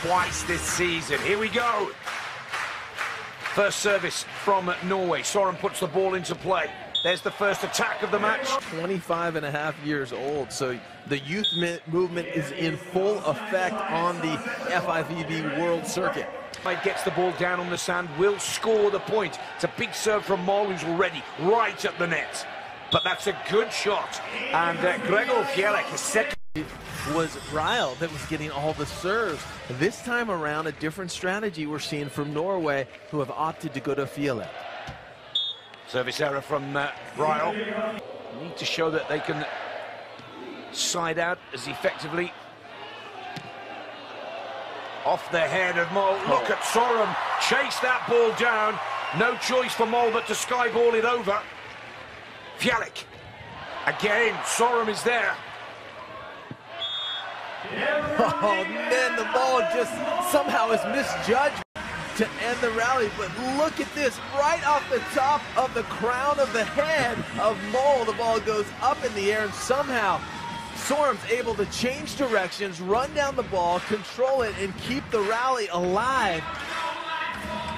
twice this season. Here we go. First service from Norway. Sorum puts the ball into play. There's the first attack of the match. 25.5 years old, so the youth movement is in full effect on the FIVB World Circuit. Gets the ball down on the sand, will score the point. It's a big serve from Moll, who's already right at the net. But that's a good shot. And Gregor Fijalek is second. It was Bryl that was getting all the serves. This time around, a different strategy we're seeing from Norway, who have opted to go to Fijalek. Service error from Bryl. Need to show that they can side out as effectively. Off the head of Moll. Look at Sorum. Chase that ball down. No choice for Moll but to skyball it over. Fijalek. Again, Sorum is there. Oh, man, the ball just somehow is misjudged to end the rally. But look at this, right off the top of the crown of the head of Moll. The ball goes up in the air, and somehow Sorum's able to change directions, run down the ball, control it, and keep the rally alive.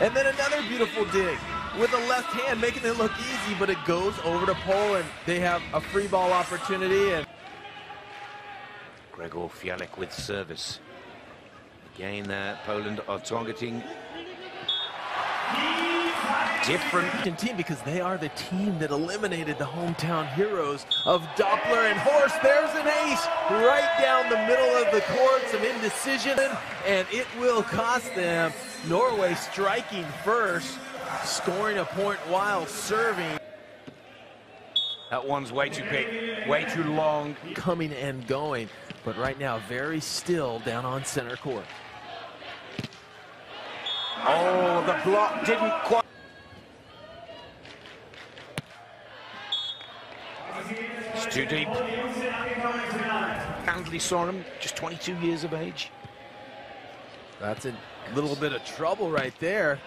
And then another beautiful dig with the left hand, making it look easy, but it goes over to Poland. They have a free ball opportunity. And Gregor Fijalek with service. Again, Poland are targeting different team, because they are the team that eliminated the hometown heroes of Doppler and Horst. There's an ace right down the middle of the court, some indecision, and it will cost them. Norway striking first, scoring a point while serving. That one's way too big, way too long. Coming and going, but right now very still down on center court. Oh, the block didn't quite. It's too deep. Handley Sorum, just 22 years of age. That's a little bit of trouble right there.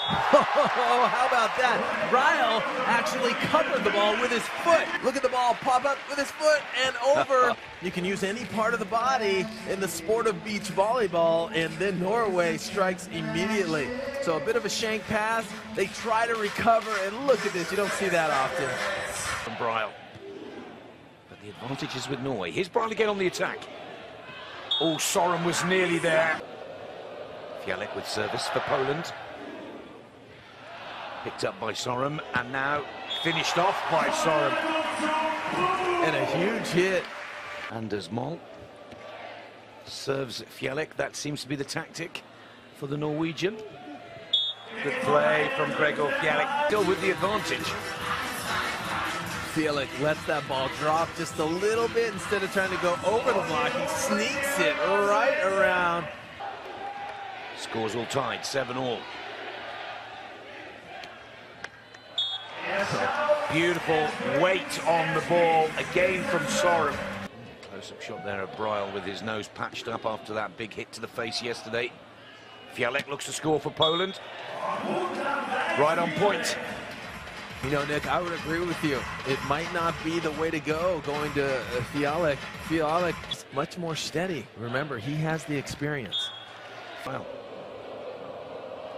Oh, how about that? Bryl actually covered the ball with his foot. Look at the ball pop up with his foot and over. You can use any part of the body in the sport of beach volleyball, and then Norway strikes immediately. So a bit of a shank pass. They try to recover, and look at this. You don't see that often. From Bryl. But the advantage is with Norway. Here's Bryl again on the attack. Oh, Sorum was nearly there. Fijalek with service for Poland. Picked up by Sorum, and now finished off by Sorum. And a huge hit. Anders Moll serves Fijalek. That seems to be the tactic for the Norwegian. Good play from Gregor Fijalek, still with the advantage. Fijalek lets that ball drop just a little bit instead of trying to go over the block. He sneaks it right around. Scores all tied, 7-all. Beautiful weight on the ball again from Sorum. Close-up shot there of Bryl with his nose patched up after that big hit to the face yesterday. Fijalek looks to score for Poland. Right on point. You know, Nick, I would agree with you. It might not be the way to go going to Fijalek. Fijalek is much more steady. Remember, he has the experience. Well,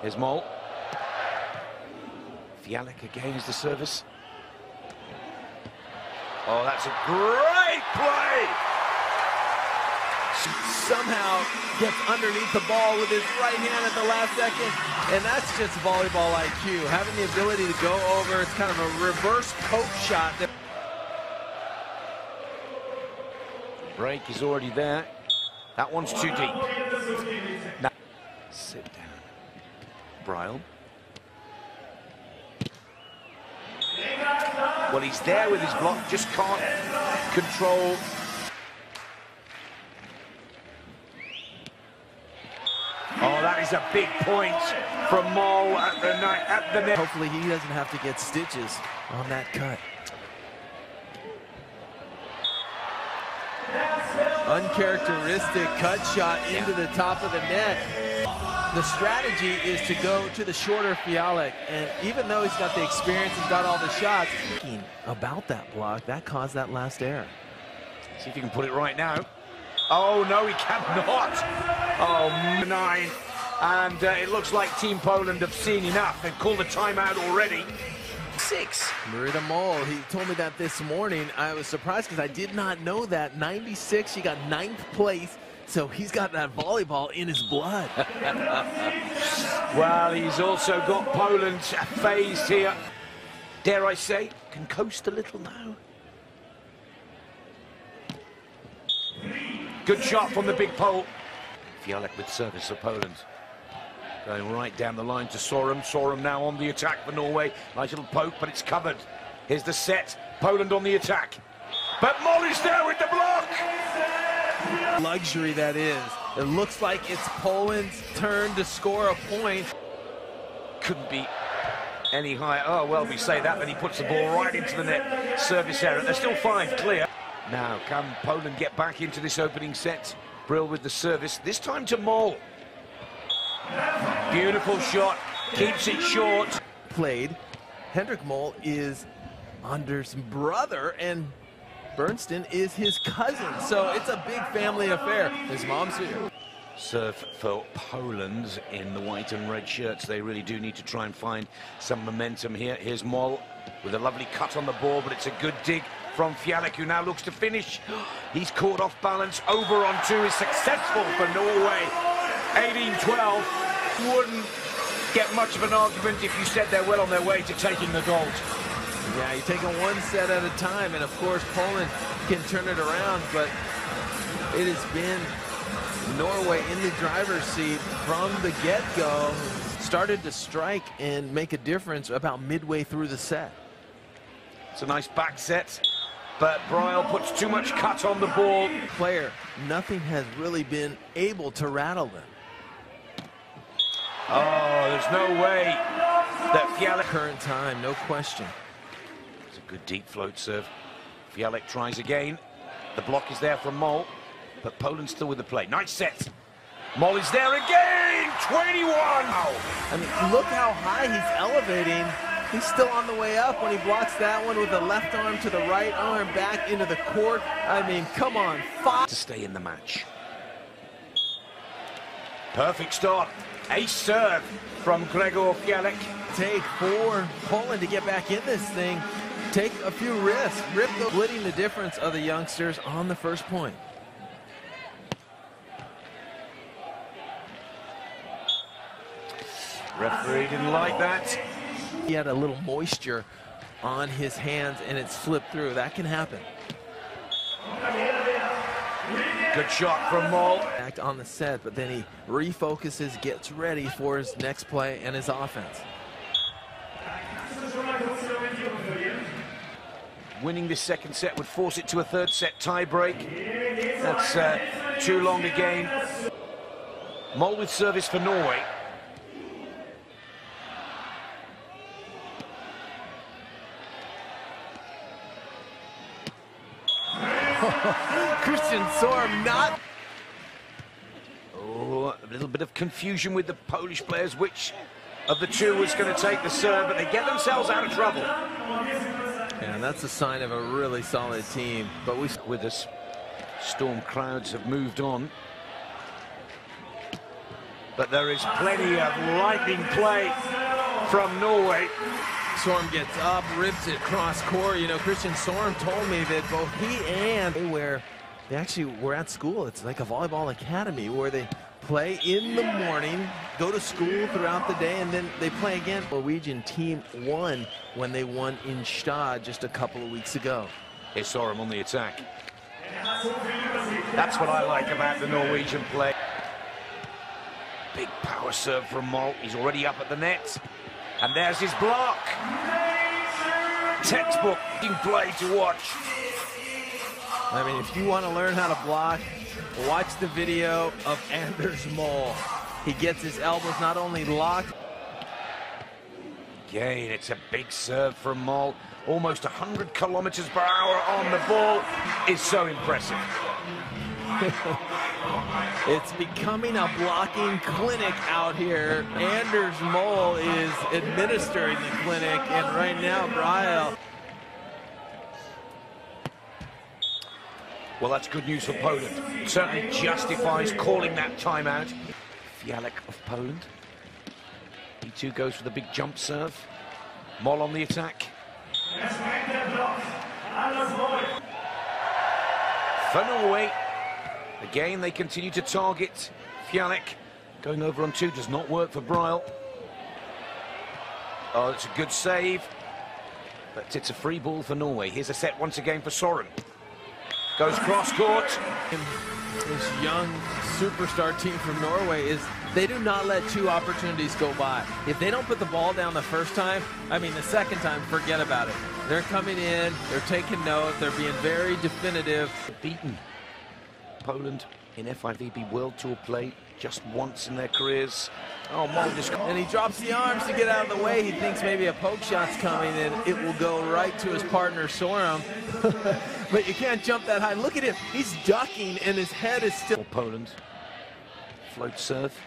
here's Moll. Fijalek again is the service. Oh, that's a great play! Somehow gets underneath the ball with his right hand at the last second, and that's just volleyball IQ. Having the ability to go over, it's kind of a reverse poke shot. Break is already there. That one's too deep. Now, sit down. Bryl. Well, he's there with his block, just can't control. Oh, that is a big point from Moll at the net. Hopefully he doesn't have to get stitches on that cut. Uncharacteristic cut shot into the top of the net. The strategy is to go to the shorter Fijalek, and even though he's got the experience, he's got all the shots, thinking about that block, that caused that last error. See if you can put it right now. Oh, no, he cannot. Oh, 9. And it looks like Team Poland have seen enough. They've called a timeout already. 6. Marita Mol, he told me that this morning. I was surprised because I did not know that. 96, he got 9th place. So he's got that volleyball in his blood. Well, he's also got Poland phased here. Dare I say, can coast a little now. Good shot from the big pole. Fijalek with service for Poland. Going right down the line to Sorum. Sorum now on the attack for Norway. Nice little poke, but it's covered. Here's the set. Poland on the attack. But Mol is there with the block. Luxury that is. It looks like it's Poland's turn to score a point. Couldn't be any higher. Oh, well, we say that, then he puts the ball right into the net. Service error. There's still 5 clear. Now, can Poland get back into this opening set? Bryl with the service, this time to Mol. Beautiful shot, keeps it short. Played. Hendrik Mol is Anders' brother, and Bernstein is his cousin, so it's a big family affair. His mom's here. Serve for Poland in the white and red shirts. They really do need to try and find some momentum here. Here's Mol with a lovely cut on the ball, but it's a good dig from Fijalek, who now looks to finish. He's caught off balance. Over on 2 is successful for Norway. 18-12. Wouldn't get much of an argument if you said they're well on their way to taking the gold. Yeah, you're taking one set at a time, and of course Poland can turn it around, but it has been Norway in the driver's seat from the get-go. Started to strike and make a difference about midway through the set. It's a nice back set, but Bryl puts too much cut on the ball. Player, nothing has really been able to rattle them. Oh, there's no way that Fijalek... Current time, no question. It's a good deep float serve. Fijalek tries again. The block is there from Mol, but Poland's still with the play. Nice set. Mol is there again! 21! I mean, look how high he's elevating. He's still on the way up when he blocks that one with the left arm to the right arm back into the court. I mean, come on. 5 to stay in the match. Perfect start. Ace serve from Gregor Fijalek. Take for Poland to get back in this thing. Take a few risks. Rip the splitting the difference of the youngsters on the first point. Referee didn't like that. He had a little moisture on his hands and it's slipped through. That can happen. Good shot from Mol. Act on the set, but then he refocuses, gets ready for his next play and his offense. Winning this second set would force it to a third set tie break. That's too long a game. Mol with service for Norway. Christian Sorum not. Oh, a little bit of confusion with the Polish players. Which of the two was going to take the serve, but they get themselves out of trouble. And that's a sign of a really solid team. But we with us, Storm crowds have moved on. But there is plenty of lightning play from Norway. Sorum gets up, rips it cross court. You know, Christian Sorum told me that both he and they actually were at school. It's like a volleyball academy where they play in the morning, go to school throughout the day, and then they play again. Norwegian team won when they won in Stad just a couple of weeks ago. Here's Sorum on the attack. That's what I like about the Norwegian play. Big power serve from Mol. He's already up at the net. And there's his block. Textbook play to watch. I mean, if you want to learn how to block, watch the video of Anders Mol. He gets his elbows not only locked. Again, it's a big serve from Mol. Almost 100 kilometers per hour on the ball is so impressive. It's becoming a blocking clinic out here. Anders Mol is administering the clinic, and right now, Bryl. Well, that's good news for Poland. Certainly justifies calling that timeout. Fijalek of Poland. He too goes for the big jump serve. Moll on the attack. For Norway, again they continue to target Fijalek. Going over on two does not work for Bryl. Oh, it's a good save, but it's a free ball for Norway. Here's a set once again for Sorum. Goes cross-court. This young superstar team from Norway they do not let two opportunities go by. If they don't put the ball down the first time, I mean the second time, forget about it. They're coming in, they're taking note, they're being very definitive. Beaten Poland in FIVB World Tour play just once in their careers. Oh, Moll just... And he drops the arms to get out of the way. He thinks maybe a poke shot's coming and it will go right to his partner Sorum. But you can't jump that high. Look at him. He's ducking and his head is still... Poland. Float serve.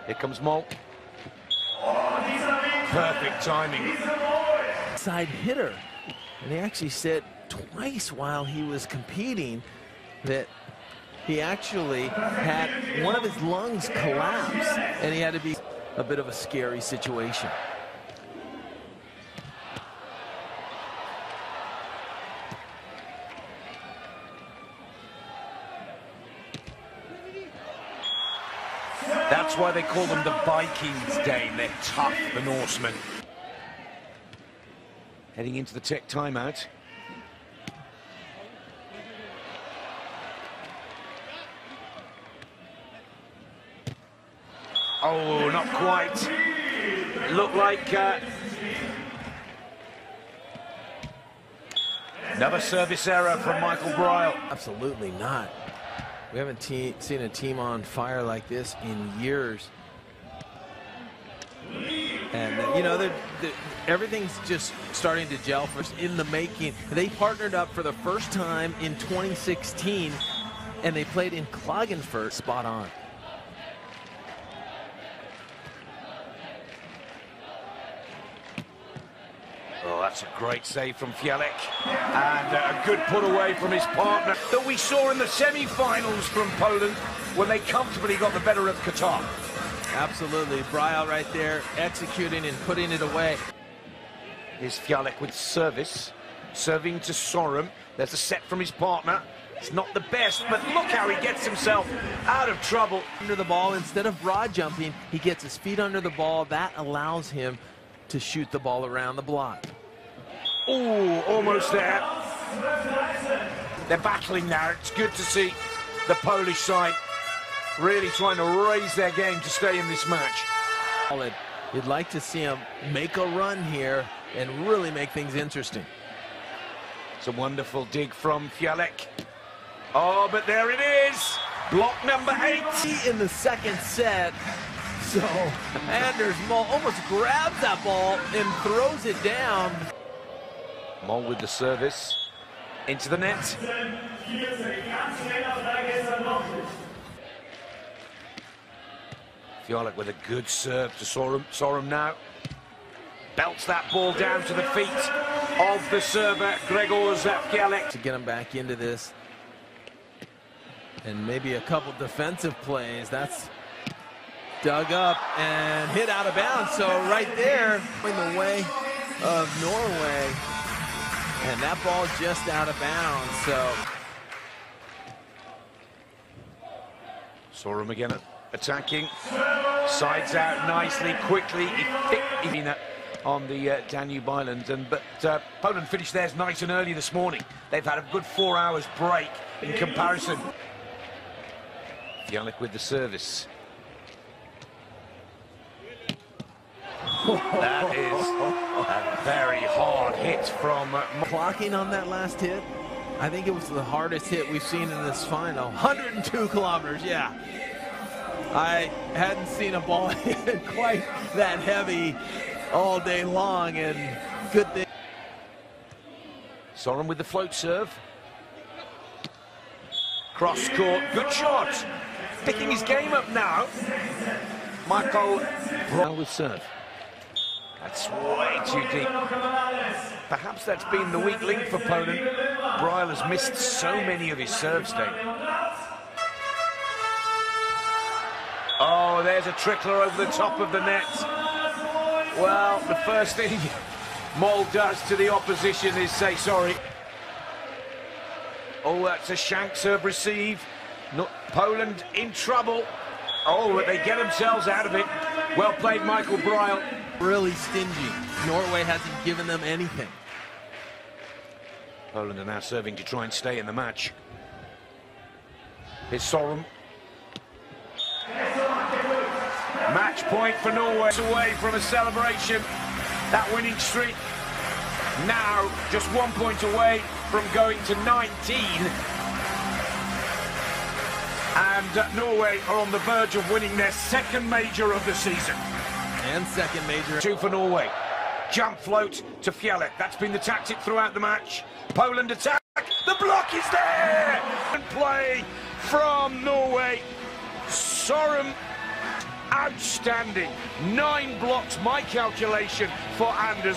Here comes Moll. Perfect timing. Side hitter. And he actually said twice while he was competing that he actually had one of his lungs collapse and he had to be a bit of a scary situation. That's why they call them the Vikings, Dane. They're tough, the Norsemen. Heading into the tech timeout. Oh, not quite. It looked like... another service error from Michael Bryl. Absolutely not. We haven't seen a team on fire like this in years. And, you know, everything's just starting to gel for us in the making. They partnered up for the first time in 2016, and they played in Klagenfurt. Spot on. Oh, that's a great save from Fijalek. And a good put away from his partner that we saw in the semi-finals from Poland when they comfortably got the better of Qatar. Absolutely. Bryl right there executing and putting it away. Here's Fijalek with service. Serving to Sorum. There's a set from his partner. It's not the best, but look how he gets himself out of trouble. Under the ball, instead of broad jumping, he gets his feet under the ball. That allows him to shoot the ball around the block. Oh, almost there. They're battling now. It's good to see the Polish side really trying to raise their game to stay in this match. You'd like to see him make a run here and really make things interesting. It's a wonderful dig from Fijalek. Oh, but there it is. Block number 8. In the second set. So Anders Moll almost grabs that ball and throws it down. Moll with the service into the net. Fijalek with a good serve to Sorum. Sorum now belts that ball down to the feet of the server, Grzegorz Fijalek. To get him back into this. And maybe a couple defensive plays. That's dug up and hit out of bounds. So right there in the way of Norway. And that ball just out of bounds. So Sorum again attacking. Sides out nicely, quickly. Vienna on the Danube Island. But Poland finished theirs nice and early this morning. They've had a good 4 hours break in comparison. Fijalek with the service. That is a very hard hit from... Clocking on that last hit, I think it was the hardest hit we've seen in this final. 102 kilometers, yeah. I hadn't seen a ball hit quite that heavy all day long, and good thing. Sorum with the float serve. Cross court, good shot. Picking his game up now. Michael Bryl with serve. That's way too deep. Perhaps that's been the weak link for Poland. Bryl has missed so many of his serves today. Oh, there's a trickler over the top of the net. Well, the first thing Mol does to the opposition is say sorry. Oh, that's a shank serve receive. Poland in trouble. Oh, but they get themselves out of it. Well played, Michael Bryl. Really stingy. Norway hasn't given them anything. Poland are now serving to try and stay in the match. Here's Sorum. Match point for Norway. Away from a celebration. That winning streak now just 1 point away from going to 19. And Norway are on the verge of winning their second major of the season. And second major. 2 for Norway. Jump float to Fijalek. That's been the tactic throughout the match. Poland attack. The block is there! And play from Norway. Sorum. Outstanding. 9 blocks, my calculation, for Anders.